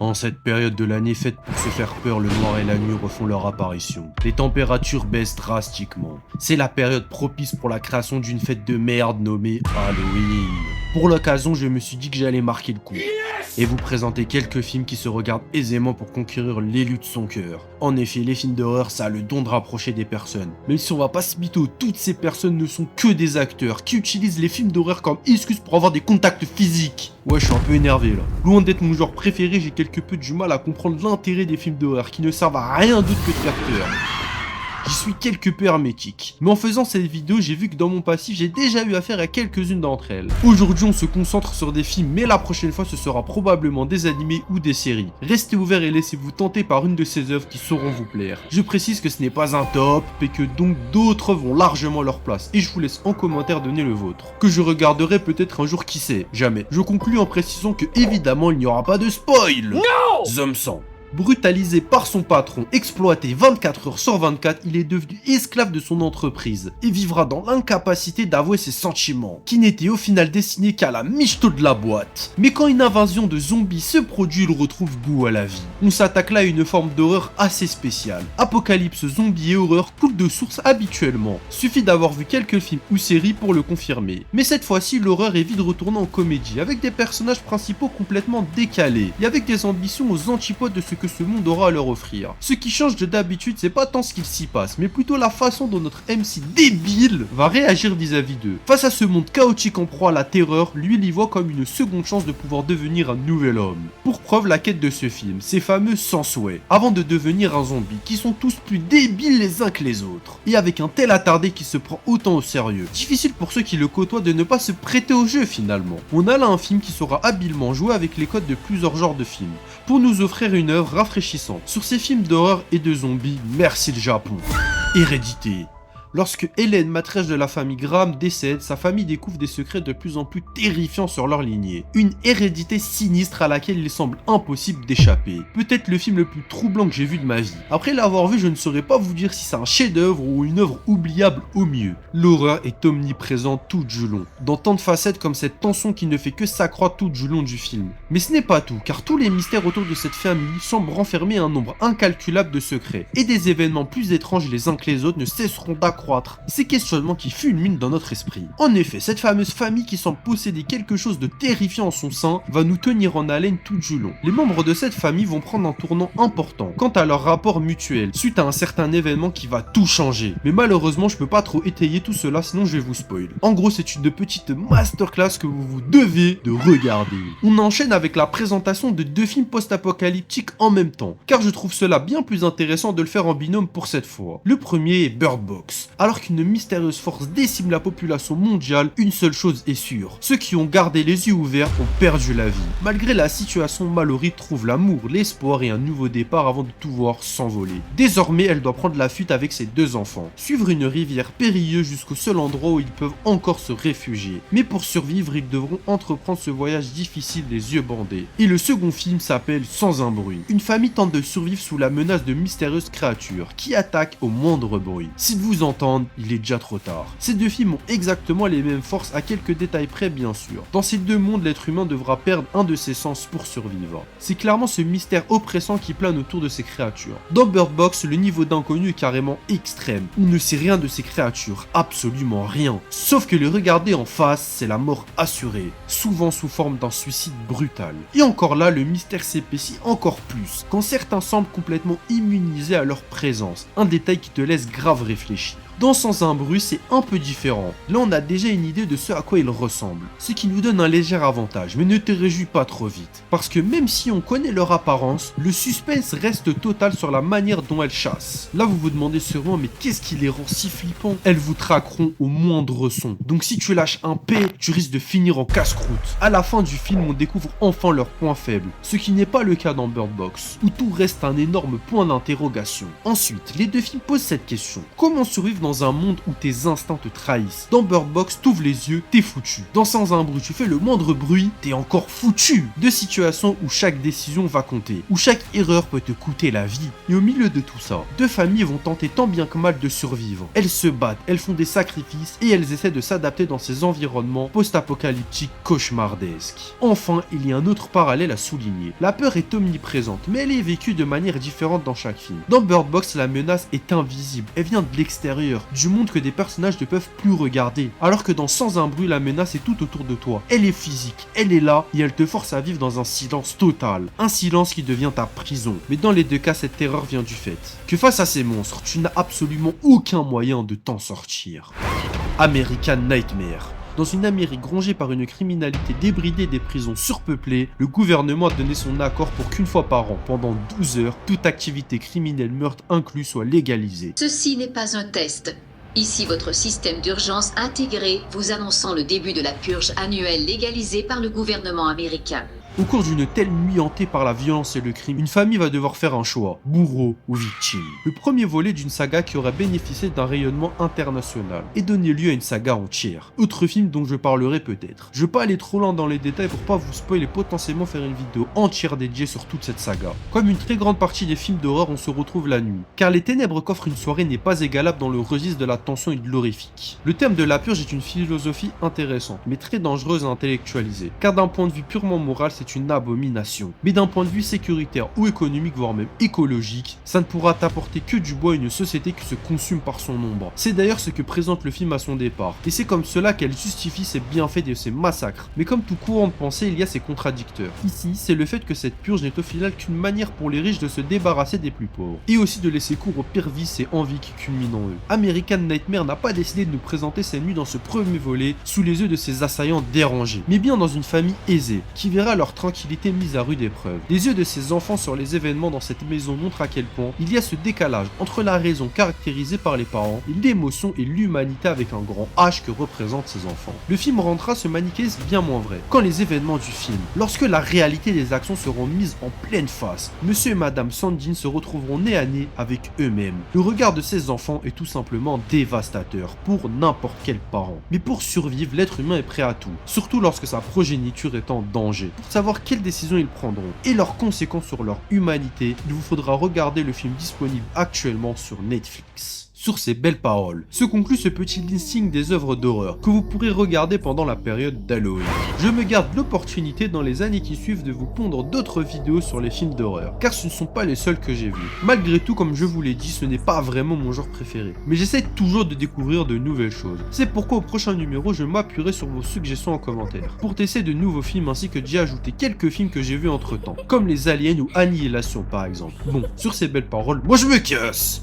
En cette période de l'année faite pour se faire peur, le noir et la nuit refont leur apparition. Les températures baissent drastiquement. C'est la période propice pour la création d'une fête de merde nommée Halloween. Pour l'occasion, je me suis dit que j'allais marquer le coup. Et vous présenter quelques films qui se regardent aisément pour conquérir l'élu de son cœur. En effet, les films d'horreur, ça a le don de rapprocher des personnes. Même si on va pas se mytho, toutes ces personnes ne sont que des acteurs qui utilisent les films d'horreur comme excuse pour avoir des contacts physiques. Ouais, je suis un peu énervé là. Loin d'être mon genre préféré, j'ai quelque peu du mal à comprendre l'intérêt des films d'horreur qui ne servent à rien d'autre que de faire peur. J'y suis quelque peu hermétique. Mais en faisant cette vidéo, j'ai vu que dans mon passif, j'ai déjà eu affaire à quelques-unes d'entre elles. Aujourd'hui, on se concentre sur des films, mais la prochaine fois, ce sera probablement des animés ou des séries. Restez ouverts et laissez-vous tenter par une de ces œuvres qui sauront vous plaire. Je précise que ce n'est pas un top, et que donc d'autres vont largement leur place. Et je vous laisse en commentaire donner le vôtre. Que je regarderai peut-être un jour, qui sait, jamais. Je conclus en précisant que évidemment, il n'y aura pas de spoil. Non! Zom 100. Brutalisé par son patron, exploité 24 heures sur 24, il est devenu esclave de son entreprise et vivra dans l'incapacité d'avouer ses sentiments, qui n'étaient au final destinés qu'à la michto de la boîte. Mais quand une invasion de zombies se produit, il retrouve goût à la vie. On s'attaque là à une forme d'horreur assez spéciale. Apocalypse, zombies et horreur coulent de source habituellement. Suffit d'avoir vu quelques films ou séries pour le confirmer. Mais cette fois-ci, l'horreur est vite retournée en comédie, avec des personnages principaux complètement décalés, et avec des ambitions aux antipodes de ce que ce monde aura à leur offrir. Ce qui change de d'habitude, c'est pas tant ce qu'il s'y passe, mais plutôt la façon dont notre MC débile va réagir vis-à-vis d'eux. Face à ce monde chaotique en proie à la terreur, lui il y voit comme une seconde chance de pouvoir devenir un nouvel homme. Pour preuve, la quête de ce film, ces fameux sans souhait, avant de devenir un zombie, qui sont tous plus débiles les uns que les autres. Et avec un tel attardé qui se prend autant au sérieux. Difficile pour ceux qui le côtoient de ne pas se prêter au jeu finalement. On a là un film qui saura habilement jouer avec les codes de plusieurs genres de films, pour nous offrir une œuvre rafraîchissante. Sur ces films d'horreur et de zombies, merci le Japon. Hérédité. Lorsque Hélène, maîtresse de la famille Graham, décède, sa famille découvre des secrets de plus en plus terrifiants sur leur lignée. Une hérédité sinistre à laquelle il semble impossible d'échapper. Peut-être le film le plus troublant que j'ai vu de ma vie. Après l'avoir vu, je ne saurais pas vous dire si c'est un chef-d'œuvre ou une œuvre oubliable au mieux. L'horreur est omniprésente tout du long, dans tant de facettes comme cette tension qui ne fait que s'accroître tout du long du film. Mais ce n'est pas tout, car tous les mystères autour de cette famille semblent renfermer un nombre incalculable de secrets, et des événements plus étranges les uns que les autres ne cesseront d'accroître. Ces questionnements qui fulminent dans notre esprit. En effet, cette fameuse famille qui semble posséder quelque chose de terrifiant en son sein va nous tenir en haleine tout du long. Les membres de cette famille vont prendre un tournant important quant à leur rapport mutuel, suite à un certain événement qui va tout changer. Mais malheureusement, je peux pas trop étayer tout cela, sinon je vais vous spoil. En gros, c'est une petite masterclass que vous devez de regarder. On enchaîne avec la présentation de deux films post-apocalyptiques en même temps, car je trouve cela bien plus intéressant de le faire en binôme pour cette fois. Le premier est Bird Box. Alors qu'une mystérieuse force décime la population mondiale, une seule chose est sûre. Ceux qui ont gardé les yeux ouverts ont perdu la vie. Malgré la situation, Mallory trouve l'amour, l'espoir et un nouveau départ avant de tout voir s'envoler. Désormais, elle doit prendre la fuite avec ses deux enfants, suivre une rivière périlleuse jusqu'au seul endroit où ils peuvent encore se réfugier. Mais pour survivre, ils devront entreprendre ce voyage difficile les yeux bandés. Et le second film s'appelle Sans un bruit. Une famille tente de survivre sous la menace de mystérieuses créatures qui attaquent au moindre bruit. S'ils vous entendent, il est déjà trop tard. Ces deux films ont exactement les mêmes forces à quelques détails près bien sûr. Dans ces deux mondes, l'être humain devra perdre un de ses sens pour survivre. C'est clairement ce mystère oppressant qui plane autour de ces créatures. Dans Bird Box, le niveau d'inconnu est carrément extrême. On ne sait rien de ces créatures, absolument rien. Sauf que les regarder en face, c'est la mort assurée, souvent sous forme d'un suicide brutal. Et encore là, le mystère s'épaissit encore plus, quand certains semblent complètement immunisés à leur présence. Un détail qui te laisse grave réfléchir. Dans Sans un bruit, c'est un peu différent. Là, on a déjà une idée de ce à quoi il ressemble, ce qui nous donne un léger avantage, mais ne te réjouis pas trop vite. Parce que même si on connaît leur apparence, le suspense reste total sur la manière dont elles chassent. Là, vous vous demandez sûrement, mais qu'est-ce qui les rend si flippants? Elles vous traqueront au moindre son. Donc si tu lâches un P, tu risques de finir en casse-croûte. À la fin du film, on découvre enfin leur point faible, ce qui n'est pas le cas dans Bird Box, où tout reste un énorme point d'interrogation. Ensuite, les deux films posent cette question. Comment survivre dans un monde où tes instincts te trahissent. Dans Bird Box, t'ouvres les yeux, t'es foutu. Dans Sans un bruit, tu fais le moindre bruit, t'es encore foutu. Deux situations où chaque décision va compter, où chaque erreur peut te coûter la vie. Et au milieu de tout ça, deux familles vont tenter tant bien que mal de survivre. Elles se battent, elles font des sacrifices et elles essaient de s'adapter dans ces environnements post-apocalyptiques cauchemardesques. Enfin, il y a un autre parallèle à souligner. La peur est omniprésente, mais elle est vécue de manière différente dans chaque film. Dans Bird Box, la menace est invisible, elle vient de l'extérieur, du monde que des personnages ne peuvent plus regarder. Alors que dans Sans un bruit, la menace est tout autour de toi. Elle est physique, elle est là et elle te force à vivre dans un silence total. Un silence qui devient ta prison. Mais dans les deux cas, cette terreur vient du fait que face à ces monstres, tu n'as absolument aucun moyen de t'en sortir. American Nightmare. Dans une Amérique rongée par une criminalité débridée et des prisons surpeuplées, le gouvernement a donné son accord pour qu'une fois par an, pendant 12 heures, toute activité criminelle, meurtre inclus, soit légalisée. Ceci n'est pas un test. Ici votre système d'urgence intégré vous annonçant le début de la purge annuelle légalisée par le gouvernement américain. Au cours d'une telle nuit hantée par la violence et le crime, une famille va devoir faire un choix, bourreau ou victime. Le premier volet d'une saga qui aurait bénéficié d'un rayonnement international et donné lieu à une saga entière. Autre film dont je parlerai peut-être. Je vais pas aller trop loin dans les détails pour pas vous spoiler et potentiellement faire une vidéo entière dédiée sur toute cette saga. Comme une très grande partie des films d'horreur, on se retrouve la nuit, car les ténèbres qu'offre une soirée n'est pas égalable dans le registre de la tension et de l'horrifique. Le thème de la purge est une philosophie intéressante, mais très dangereuse à intellectualiser, car d'un point de vue purement moral, c'est une abomination. Mais d'un point de vue sécuritaire ou économique, voire même écologique, ça ne pourra t'apporter que du bois à une société qui se consume par son ombre. C'est d'ailleurs ce que présente le film à son départ, et c'est comme cela qu'elle justifie ses bienfaits et ses massacres. Mais comme tout courant de pensée, il y a ses contradicteurs. Ici, c'est le fait que cette purge n'est au final qu'une manière pour les riches de se débarrasser des plus pauvres, et aussi de laisser cours aux pires vices et envies qui culminent en eux. American Nightmare n'a pas décidé de nous présenter ses nuits dans ce premier volet sous les yeux de ses assaillants dérangés, mais bien dans une famille aisée, qui verra leur tranquillité mise à rude épreuve. Les yeux de ses enfants sur les événements dans cette maison montrent à quel point il y a ce décalage entre la raison caractérisée par les parents et l'émotion et l'humanité avec un grand H que représentent ces enfants. Le film rendra ce manichéisme bien moins vrai quand les événements du film, lorsque la réalité des actions seront mises en pleine face, monsieur et madame Sandin se retrouveront nez à nez avec eux-mêmes. Le regard de ces enfants est tout simplement dévastateur pour n'importe quel parent. Mais pour survivre, l'être humain est prêt à tout, surtout lorsque sa progéniture est en danger. Pour savoir quelle décisions ils prendront et leurs conséquences sur leur humanité, il vous faudra regarder le film disponible actuellement sur Netflix. Sur ces belles paroles, se conclut ce petit listing des œuvres d'horreur que vous pourrez regarder pendant la période d'Halloween. Je me garde l'opportunité dans les années qui suivent de vous pondre d'autres vidéos sur les films d'horreur, car ce ne sont pas les seuls que j'ai vus. Malgré tout, comme je vous l'ai dit, ce n'est pas vraiment mon genre préféré, mais j'essaie toujours de découvrir de nouvelles choses. C'est pourquoi au prochain numéro, je m'appuierai sur vos suggestions en commentaire, pour tester de nouveaux films ainsi que d'y ajouter quelques films que j'ai vus entre temps, comme les Aliens ou Annihilation par exemple. Bon, sur ces belles paroles, moi je me casse!